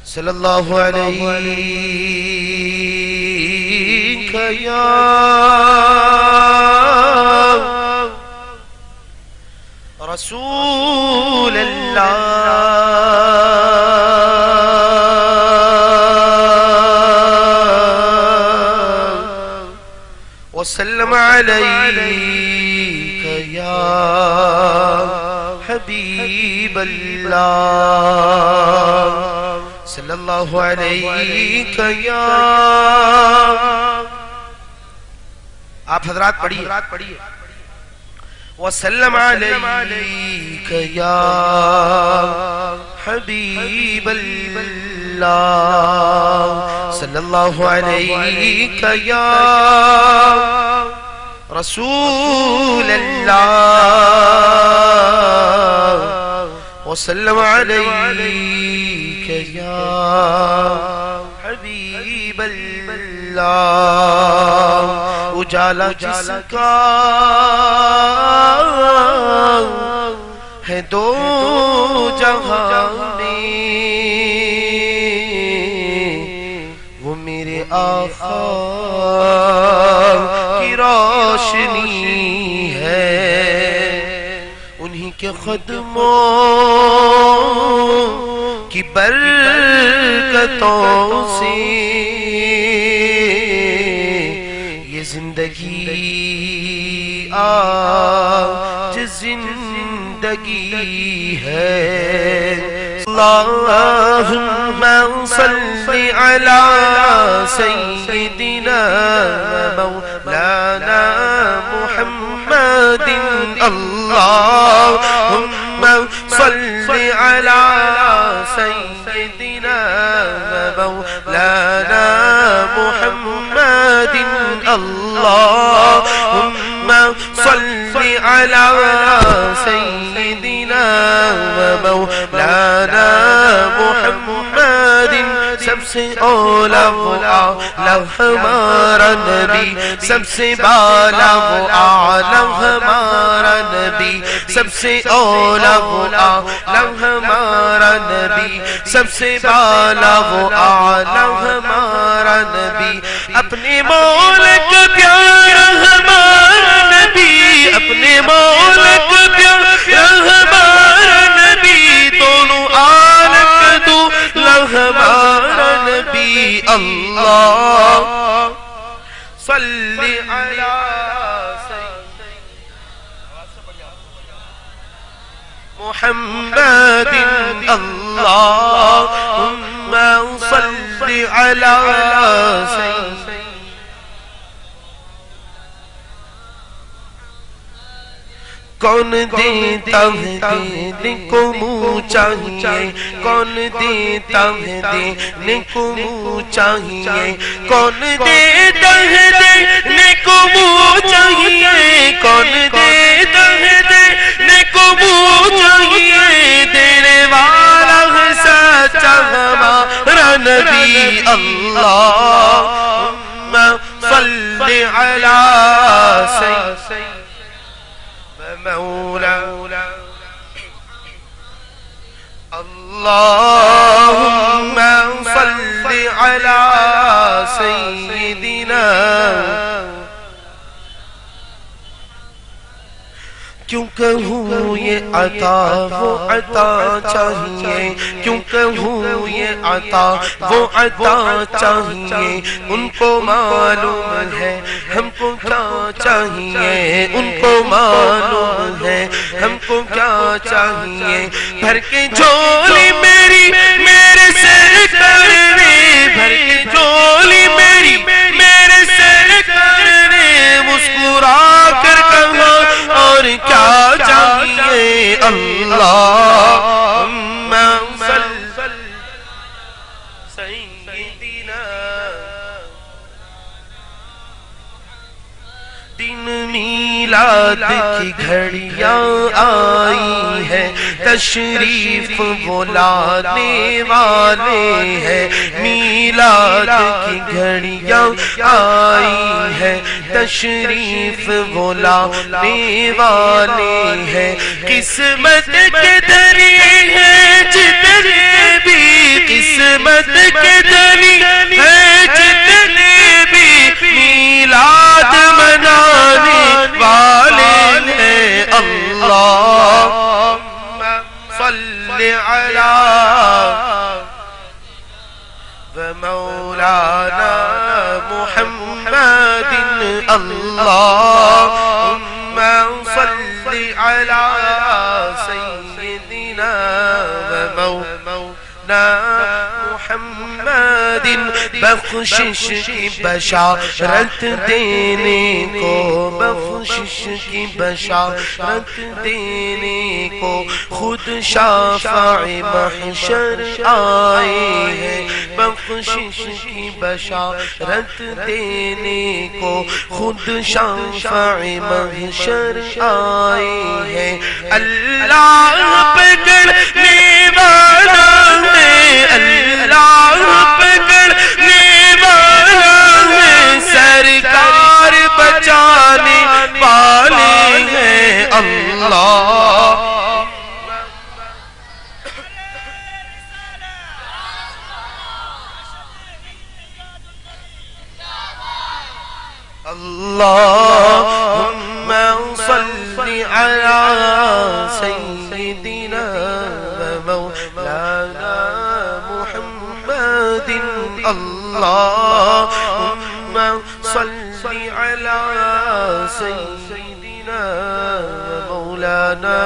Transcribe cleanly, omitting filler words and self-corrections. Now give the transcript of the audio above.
صلی اللہ علیہ یا رسول اللہ وسلم علیک یا حبیب اللہ صلی اللہ علیہ یا آپ حضرات پڑھیے وسلم علیک یا حبیب اللہ صلی اللہ علیہ یا رسول اللہ وسلم علیک یا حبیب اللہ اجالا جس کا ہے دو جہاں میں وہ میرے آقا کی روشنی ہے انہی کے قدموں کی برکتوں سے یہ زندگی آج زندگی ہے اللہم صلی علی سیدنا مولانا محمد اللہم صلی علی سیدنا مولانا محمد اللہم صلی علی سیدنا مولانا محمد سب سے اولا وہ اعلیٰ ہمارا نبی سب سے بالا وہ اعلیٰ ہمارا نبی سب سے اولا وہ اعلیٰ ہمارا نبی سب سے بالا وہ اعلیٰ ہمارا نبی اپنے مولا کا پیارا ہمارا نبی اپنے مولا کا پیارا ہمارا نبی دونوں عالم کا دولا ہمارا نبی اللہ صلی علی محمد اللہم صلی علی سیدنا کون دیتا ہے دینے کو منہ چاہیے کون دیتا ہے دینے کو منہ چاہیے کون دیتا ہے دینے کو منہ چاہیے کون دیتا ہے دینے کو منہ چاہیے دینے والا ہے سچا ہمارا نبی اللہم صلی علی سیدنا مولا اللہم صلی علی سیدنا کیوں کہوں یہ عطا وہ عطا چاہیے کیوں کہوں یہ عطا وہ عطا چاہیے ان کو معلوم ہے ہم کو کیا چاہیے ان کو معلوم ہے ہم کو کیا چاہیے بھر کے جھولی میری میرے سے کرنے بھر کے جھولی میری میرے سے کرنے مسکرا کر کہا اور کیا چاہیے اللہم صلی سیدنا دن میلاد کی گھڑیاں آئی ہے تشریف وہ لانے والے ہیں میلاد کی گھڑیاں آئی ہے تشریف وہ لانے والے ہیں قسمت کے دریا ہیں جتنے بھی قسمت عصمت کے دنی ہے جتنے بھی میلاد منانے والے ہیں اللہم صلی علی ومولانا محمد اللہم صلی علی سیدنا ومولانا محمد بخشش کی بشارت دینے کو بخشش کی بشارت دینے کو خود شافع محشر آئے ہیں بخشش کی بشارت دینے کو خود شافع محشر آئے ہیں اللہ پکڑنے والا ہے اللہ پکڑنے والا ہے سرکار بچانے والے ہیں اللہ اللہم صلی علی سیدنا ومولانا محمد اللہم صلی علی سیدنا ومولانا